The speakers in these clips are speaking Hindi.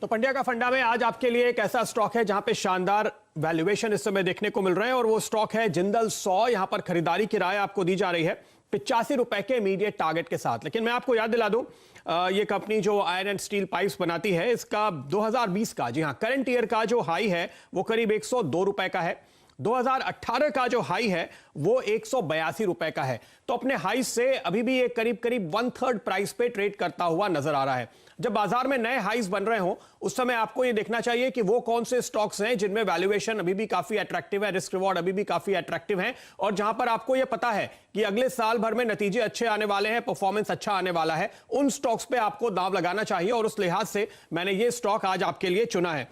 तो पंड्या का फंडा में आज आपके लिए एक ऐसा स्टॉक है जहां पे शानदार वैल्यूएशन इस समय देखने को मिल रहे हैं और वो स्टॉक है जिंदल 100। यहां पर खरीदारी की राय आपको दी जा रही है 85 रुपए के इमीडिएट टारगेट के साथ। लेकिन मैं आपको याद दिला दूं, ये कंपनी जो आयरन एंड स्टील पाइप्स बनाती है, इसका 2020 का, जी हां, करंट ईयर का जो हाई है वो करीब 102 रुपए का है। 2018 का जो हाई है वो 182 रुपए का है। तो अपने हाई से अभी भी ये करीब करीब 1/3 प्राइस पे ट्रेड करता हुआ नजर आ रहा है। जब बाजार में नए हाईज बन रहे हो उस समय आपको ये देखना चाहिए कि वो कौन से स्टॉक्स हैं जिनमें वैल्यूएशन अभी भी काफी अट्रैक्टिव है, रिस्क रिवॉर्ड अभी भी काफी अट्रैक्टिव है, और जहां पर आपको ये पता है कि अगले साल भर में नतीजे अच्छे आने वाले हैं, परफॉर्मेंस अच्छा आने वाला है, उन स्टॉक्स पे आपको दांव लगाना चाहिए। और उस लिहाज से मैंने ये स्टॉक आज आपके लिए चुना है।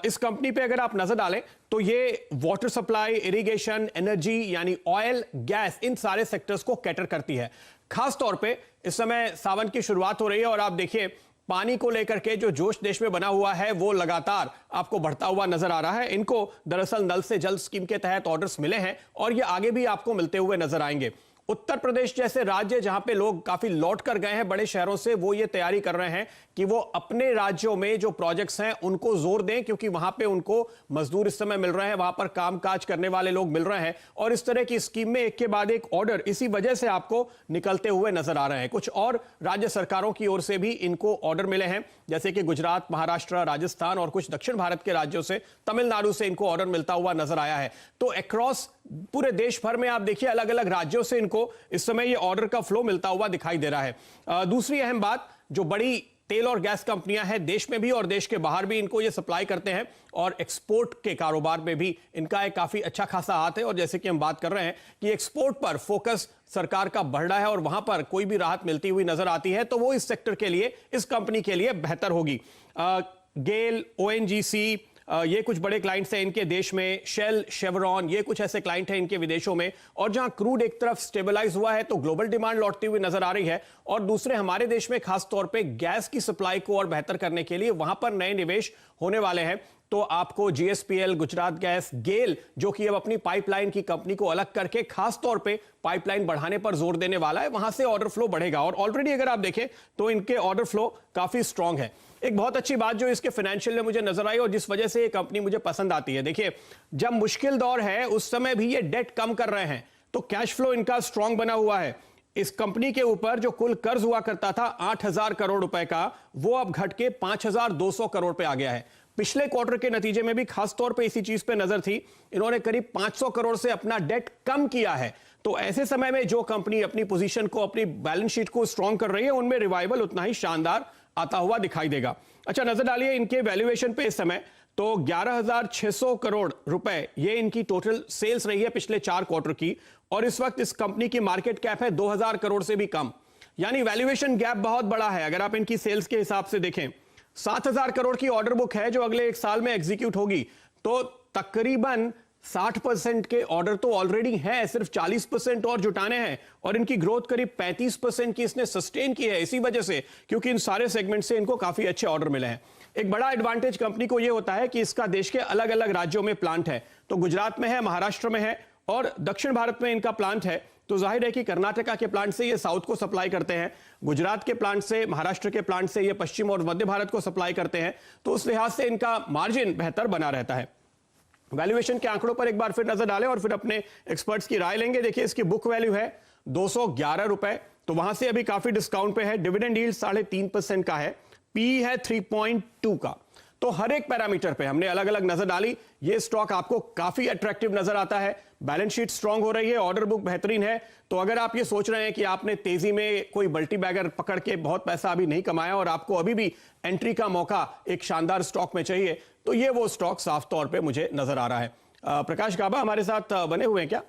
इस कंपनी पे अगर आप नजर डालें तो ये वाटर सप्लाई, इरिगेशन, एनर्जी यानी ऑयल, गैस, इन सारे सेक्टर्स को कैटर करती है। खास तौर पे इस समय सावन की शुरुआत हो रही है और आप देखिए पानी को लेकर के जो जोश देश में बना हुआ है वो लगातार आपको बढ़ता हुआ नजर आ रहा है। इनको दरअसल नल से जल स्कीम के तहत ऑर्डर्स मिले हैं और ये आगे भी आपको मिलते हुए नजर आएंगे। उत्तर प्रदेश जैसे राज्य जहां पे लोग काफी लौट कर गए हैं बड़े शहरों से, वो ये तैयारी कर रहे हैं कि वो अपने राज्यों में जो प्रोजेक्ट्स हैं उनको जोर दें, क्योंकि वहां पे उनको मजदूर इस समय मिल रहे हैं, वहां पर कामकाज करने वाले लोग मिल रहे हैं, और इस तरह की स्कीम में एक के बाद एक ऑर्डर इसी वजह से आपको निकलते हुए नजर आ रहे हैं। कुछ और राज्य सरकारों की ओर से भी इनको ऑर्डर मिले हैं, जैसे कि गुजरात, महाराष्ट्र, राजस्थान और कुछ दक्षिण भारत के राज्यों से, तमिलनाडु से इनको ऑर्डर मिलता हुआ नजर आया है। तो अक्रॉस पूरे देश भर में आप देखिए अलग अलग राज्यों से इनको इस समय ये ऑर्डर का फ्लो मिलता हुआ दिखाई दे रहा है। दूसरी अहम बात, जो बड़ी तेल और गैस कंपनियां हैं देश में भी और देश के बाहर भी इनको ये सप्लाई करते हैं, और एक्सपोर्ट के कारोबार में भी इनका एक काफी अच्छा खासा हाथ है। और जैसे कि हम बात कर रहे हैं कि एक्सपोर्ट पर फोकस सरकार का बढ़ रहा है और वहां पर कोई भी राहत मिलती हुई नजर आती है तो वो इस सेक्टर के लिए, इस कंपनी के लिए बेहतर होगी। गेल, ओएनजीसी, ये कुछ बड़े क्लाइंट्स हैं इनके देश में, शेल, शेवरॉन, ये कुछ ऐसे क्लाइंट हैं इनके विदेशों में। और जहां क्रूड एक तरफ स्टेबलाइज हुआ है तो ग्लोबल डिमांड लौटती हुई नजर आ रही है, और दूसरे हमारे देश में खास तौर पे गैस की सप्लाई को और बेहतर करने के लिए वहां पर नए निवेश होने वाले हैं। तो आपको जीएसपीएल, गुजरात गैस, गेल, जो कि अब अपनी पाइपलाइन की कंपनी को अलग करके खास तौर पे पाइपलाइन बढ़ाने पर जोर देने वाला है, वहां से ऑर्डर फ्लो बढ़ेगा। और ऑलरेडी अगर आप देखें तो इनके ऑर्डर फ्लो काफी स्ट्रांग है। एक बहुत अच्छी बात जो इसके फाइनेंशियल में मुझे नजर आई और जिस वजह से ये कंपनी मुझे पसंद आती है, देखिए जब मुश्किल दौर है उस समय भी ये डेट कम कर रहे हैं, तो कैश फ्लो इनका स्ट्रांग बना हुआ है। इस कंपनी के ऊपर जो कुल कर्ज हुआ करता था 8,000 करोड़ रुपए का, वो अब घट के 5,200 करोड़ पे आ गया है। पिछले क्वार्टर के नतीजे में भी खास तौर पे इसी चीज पे नजर थी, इन्होंने करीब 500 करोड़ से अपना डेट कम किया है। तो ऐसे समय में जो कंपनी अपनी पोजीशन को, अपनी बैलेंस शीट को स्ट्रांग कर रही है, उनमें रिवाइवल उतना ही शानदार आता हुआ दिखाई देगा। अच्छा, नजर डालिए इनके वैल्यूएशन पे इस समय, तो 11,600 करोड़ रुपए ये इनकी टोटल सेल्स रही है पिछले 4 क्वार्टर की, और इस वक्त इस कंपनी की मार्केट कैप है 2,000 करोड़ से भी कम। यानी वैल्यूएशन गैप बहुत बड़ा है। अगर आप इनकी सेल्स के हिसाब से देखें, 7,000 करोड़ की ऑर्डर बुक है जो अगले 1 साल में एग्जीक्यूट होगी, तो तकरीबन 60% के ऑर्डर तो ऑलरेडी है, सिर्फ 40% और जुटाने हैं, और इनकी ग्रोथ करीब 35% की इसने सस्टेन की है इसी वजह से, क्योंकि इन सारे सेगमेंट से इनको काफी अच्छे ऑर्डर मिले हैं। एक बड़ा एडवांटेज कंपनी को यह होता है कि इसका देश के अलग अलग राज्यों में प्लांट है, तो गुजरात में है, महाराष्ट्र में है और दक्षिण भारत में इनका प्लांट है। तो जाहिर है कि कर्नाटका के प्लांट से ये साउथ को सप्लाई करते हैं, गुजरात के प्लांट से, महाराष्ट्र के प्लांट से ये पश्चिम और मध्य भारत को सप्लाई करते हैं, तो उस लिहाज से इनका मार्जिन बेहतर बना रहता है। वैल्यूएशन के आंकड़ों पर एक बार फिर नजर डालें और फिर अपने एक्सपर्ट्स की राय लेंगे। देखिए इसकी बुक वैल्यू है 211 रुपए, तो वहां से अभी काफी डिस्काउंट पे है। डिविडेंड यील्ड 3.5% का है, पी है 3.2 का। तो हर एक पैरामीटर पे हमने अलग अलग नजर डाली। ये स्टॉक आपको काफी अट्रैक्टिव नजर आता है, बैलेंस शीट स्ट्रांग हो रही है, ऑर्डर बुक बेहतरीन है। तो अगर आप ये सोच रहे हैं कि आपने तेजी में कोई मल्टी बैगर पकड़ के बहुत पैसा अभी नहीं कमाया और आपको अभी भी एंट्री का मौका एक शानदार स्टॉक में चाहिए, तो ये वो स्टॉक साफ तौर पे मुझे नजर आ रहा है। प्रकाश गाबा हमारे साथ बने हुए हैं क्या,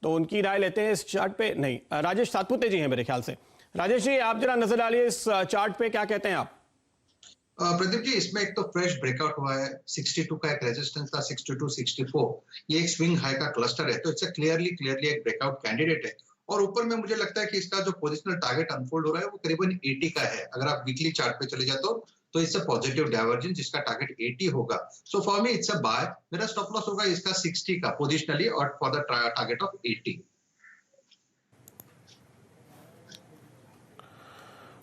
तो उनकी राय लेते हैं इस चार्ट पे। नहीं, राजेश सातपुते जी हैं मेरे ख्याल से। राजेश जी, आप जरा नजर डालिए इस चार्ट पे, क्या कहते हैं आप? प्रदीप जी, इसमें एक तो फ्रेश ब्रेकआउट हुआ है, 62 का एक रेजिस्टेंस था, 62, 64, ये एक स्विंग हाई का क्लस्टर है, तो इट्स क्लियरली एक ब्रेकआउट कैंडिडेट है। और ऊपर में मुझे लगता है कि इसका जो पोजिशनल टारगेट अनफोल्ड हो रहा है वो करीबन 80 का है। अगर आप वीकली चार्ट पे चले जाए तो इससे पॉजिटिव डाइवर्जेंस, जिसका टारगेट 80 होगा। So for me it's a buy. मेरा स्टॉप लॉस होगा इसका 60 का पोजिशनली, और for the target of 80।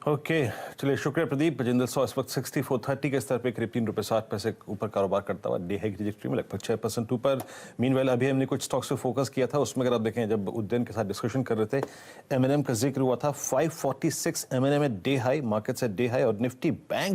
Okay चलिए शुक्रिया प्रदीप। जिंदल सॉ इस वक्त 6430 के स्तर पे करीब ₹3.60 ऊपर कारोबार करता हुआ डे हाई की ट्रैजेक्टरी में लगभग 6% ऊपर। मीनवाइल अभी हमने कुछ स्टॉक्स पे फोकस किया था, उसमें अगर आप देखें जब उद्यन के साथ डिस्कशन कर रहे थे M&M का जिक्र हुआ था, 546 M&M डे हाई, मार्केट से डे हाई, और निफ्टी बैंक